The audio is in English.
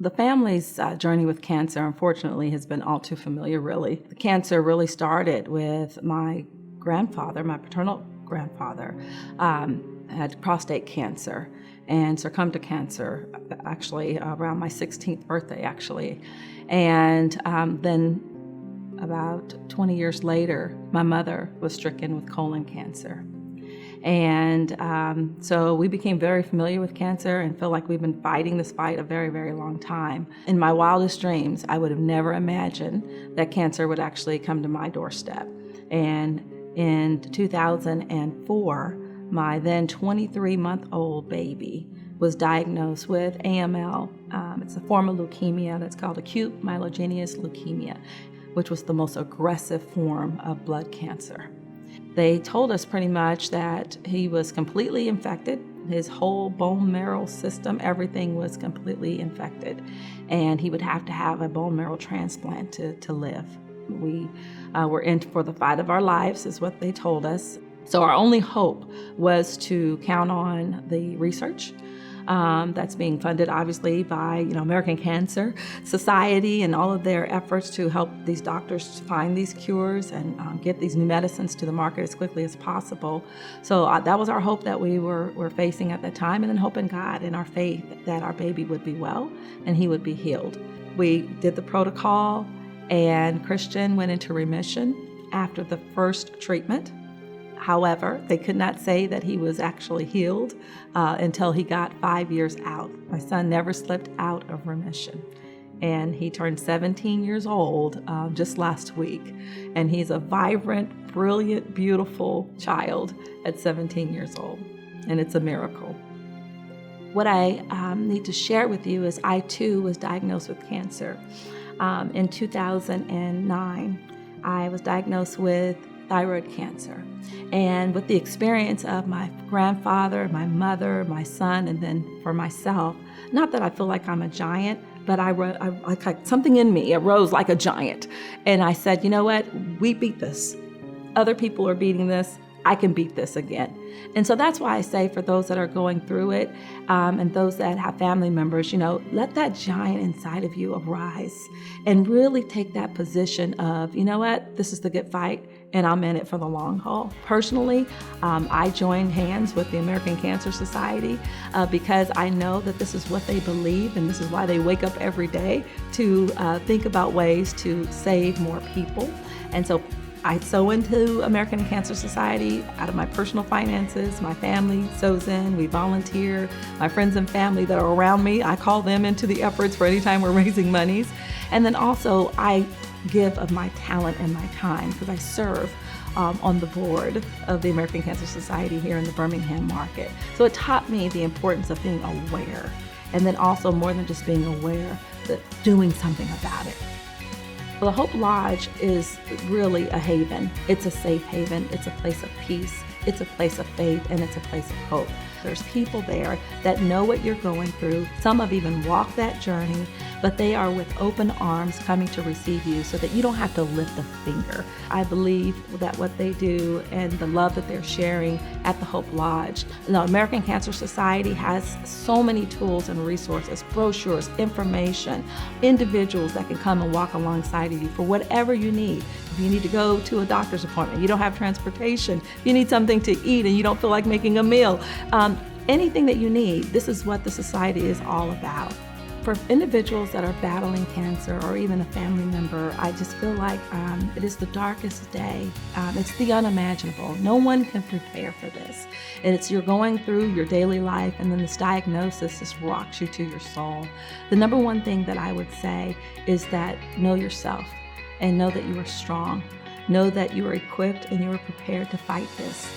The family's journey with cancer, unfortunately, has been all too familiar, really. The cancer really started with my grandfather, my paternal grandfather, had prostate cancer and succumbed to cancer, actually, around my 16th birthday, actually. And then about 20 years later, my mother was stricken with colon cancer. And so we became very familiar with cancer and feel like we've been fighting this fight a very, very long time. In my wildest dreams, I would have never imagined that cancer would actually come to my doorstep. And in 2004, my then 23-month-old baby was diagnosed with AML. It's a form of leukemia that's called acute myelogenous leukemia, which was the most aggressive form of blood cancer. They told us pretty much that he was completely infected. His whole bone marrow system, everything was completely infected, and he would have to have a bone marrow transplant to live. We were in for the fight of our lives, is what they told us. So our only hope was to count on the research that's being funded, obviously, by American Cancer Society and all of their efforts to help these doctors find these cures and get these new medicines to the market as quickly as possible. So that was our hope that we were facing at that time, and then hope in God and our faith that our baby would be well and he would be healed. We did the protocol, and Christian went into remission after the first treatment. However, they could not say that he was actually healed until he got 5 years out. My son never slipped out of remission. And he turned 17 years old just last week. And he's a vibrant, brilliant, beautiful child at 17 years old. And it's a miracle. What I need to share with you is I too was diagnosed with cancer. In 2009, I was diagnosed with thyroid cancer. And with the experience of my grandfather, my mother, my son, and then for myself, not that I feel like I'm a giant, but something in me arose like a giant. And I said, you know what? We beat this. Other people are beating this. I can beat this again. And so that's why I say for those that are going through it and those that have family members, let that giant inside of you arise and really take that position of, you know what, this is the good fight and I'm in it for the long haul. Personally, I joined hands with the American Cancer Society because I know that this is what they believe and this is why they wake up every day to think about ways to save more people. And so I sow into American Cancer Society out of my personal finances. My family sows in, we volunteer. My friends and family that are around me, I call them into the efforts for any time we're raising monies. And then also I give of my talent and my time because I serve on the board of the American Cancer Society here in the Birmingham market. So it taught me the importance of being aware, and then also more than just being aware, but doing something about it. Well, the Hope Lodge is really a haven. It's a safe haven. It's a place of peace. It's a place of faith, and it's a place of hope. There's people there that know what you're going through. Some have even walked that journey, but they are with open arms coming to receive you so that you don't have to lift a finger. I believe that what they do and the love that they're sharing at the Hope Lodge. The American Cancer Society has so many tools and resources, brochures, information, individuals that can come and walk alongside of you for whatever you need. If you need to go to a doctor's appointment, you don't have transportation, if you need something to eat and you don't feel like making a meal, anything that you need, this is what the society is all about. For individuals that are battling cancer or even a family member, I just feel like it is the darkest day. It's the unimaginable. No one can prepare for this. You're going through your daily life, and then this diagnosis just rocks you to your soul. The number one thing that I would say is that know yourself and know that you are strong. Know that you are equipped and you are prepared to fight this.